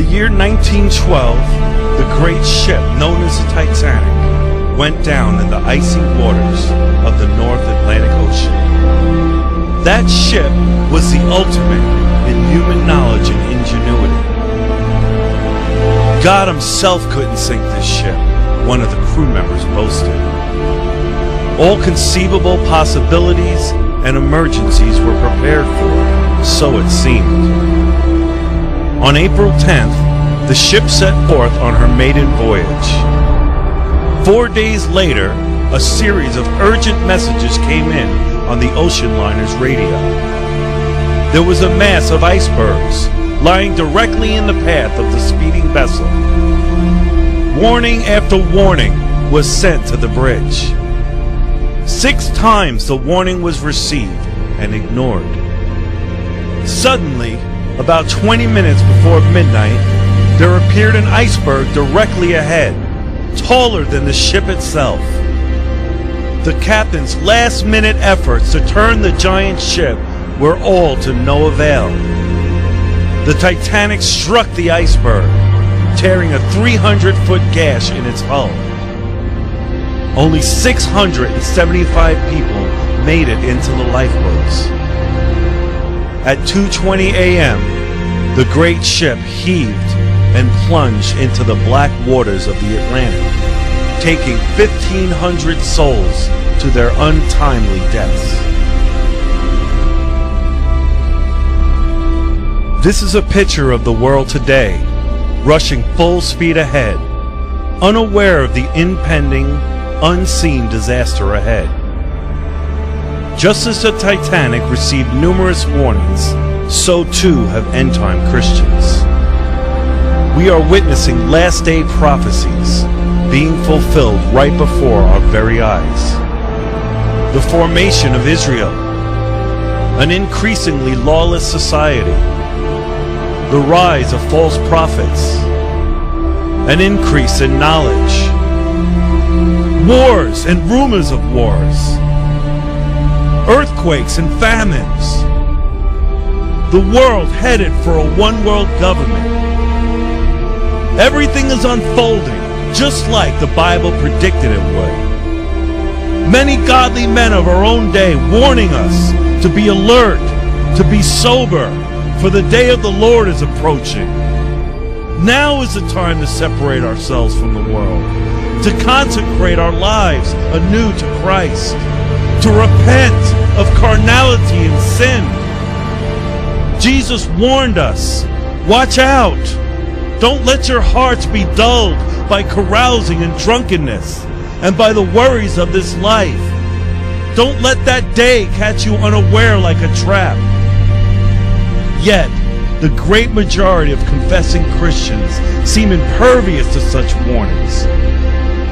year 1912, the great ship known as the Titanic went down in the icy waters of the North Atlantic Ocean. That ship was the ultimate in human knowledge and ingenuity. God himself couldn't sink this ship, one of the crew members boasted. All conceivable possibilities and emergencies were prepared for, so it seemed. On April 10th, the ship set forth on her maiden voyage. 4 days later, a series of urgent messages came in on the ocean liner's radio. There was a mass of icebergs lying directly in the path of the speeding vessel. Warning after warning was sent to the bridge. 6 times the warning was received and ignored. Suddenly, about 20 minutes before midnight, there appeared an iceberg directly ahead, taller than the ship itself. The captain's last-minute efforts to turn the giant ship were all to no avail. The Titanic struck the iceberg, tearing a 300-foot gash in its hull. Only 675 people made it into the lifeboats. At 2:20 a.m., the great ship heaved and plunged into the black waters of the Atlantic, taking 1,500 souls to their untimely deaths. This is a picture of the world today, rushing full speed ahead, unaware of the impending, unseen disaster ahead. Just as the Titanic received numerous warnings, so too have end-time Christians. We are witnessing last-day prophecies being fulfilled right before our very eyes. The formation of Israel, an increasingly lawless society, the rise of false prophets, an increase in knowledge, wars and rumors of wars, earthquakes and famines, the world headed for a one-world government. Everything is unfolding just like the Bible predicted it would. Many godly men of our own day warning us to be alert, to be sober, for the day of the Lord is approaching. Now is the time to separate ourselves from the world, to consecrate our lives anew to Christ, to repent of carnality and sin. Jesus warned us, watch out. Don't let your hearts be dulled by carousing and drunkenness and by the worries of this life. Don't let that day catch you unaware like a trap. Yet, the great majority of confessing Christians seem impervious to such warnings.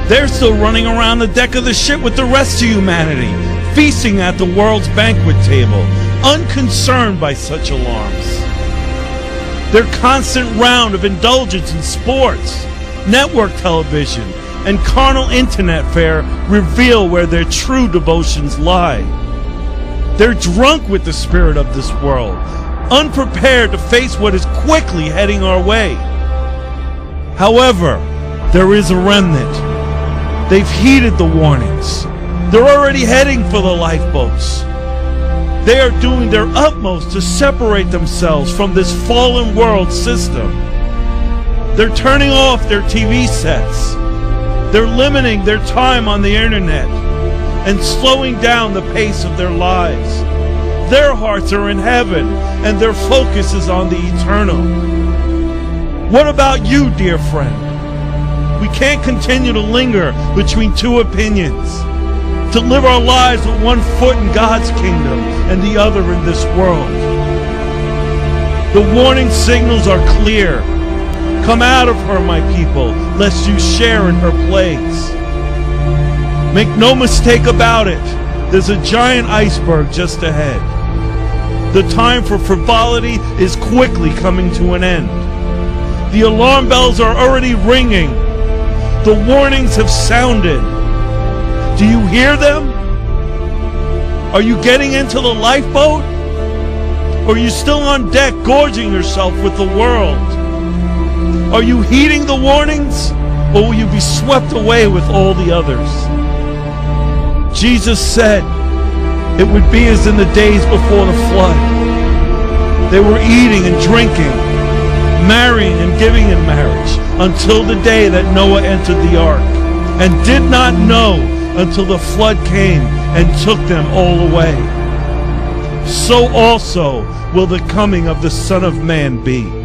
They're still running around the deck of the ship with the rest of humanity, feasting at the world's banquet table, unconcerned by such alarms. Their constant round of indulgence in sports, network television, and carnal internet fare reveal where their true devotions lie. They're drunk with the spirit of this world, unprepared to face what is quickly heading our way. However, there is a remnant. They've heeded the warnings. They're already heading for the lifeboats. They are doing their utmost to separate themselves from this fallen world system. They're turning off their TV sets. They're limiting their time on the internet and slowing down the pace of their lives. Their hearts are in heaven and their focus is on the eternal. What about you, dear friend? We can't continue to linger between two opinions, to live our lives with one foot in God's kingdom and the other in this world. The warning signals are clear. Come out of her, my people, lest you share in her plagues. Make no mistake about it, there's a giant iceberg just ahead. The time for frivolity is quickly coming to an end. The alarm bells are already ringing. The warnings have sounded. Do you hear them? Are you getting into the lifeboat? Or are you still on deck gorging yourself with the world? Are you heeding the warnings, or will you be swept away with all the others? Jesus said it would be as in the days before the flood. They were eating and drinking, marrying and giving in marriage until the day that Noah entered the ark, and did not know until the flood came and took them all away. So also will the coming of the Son of Man be.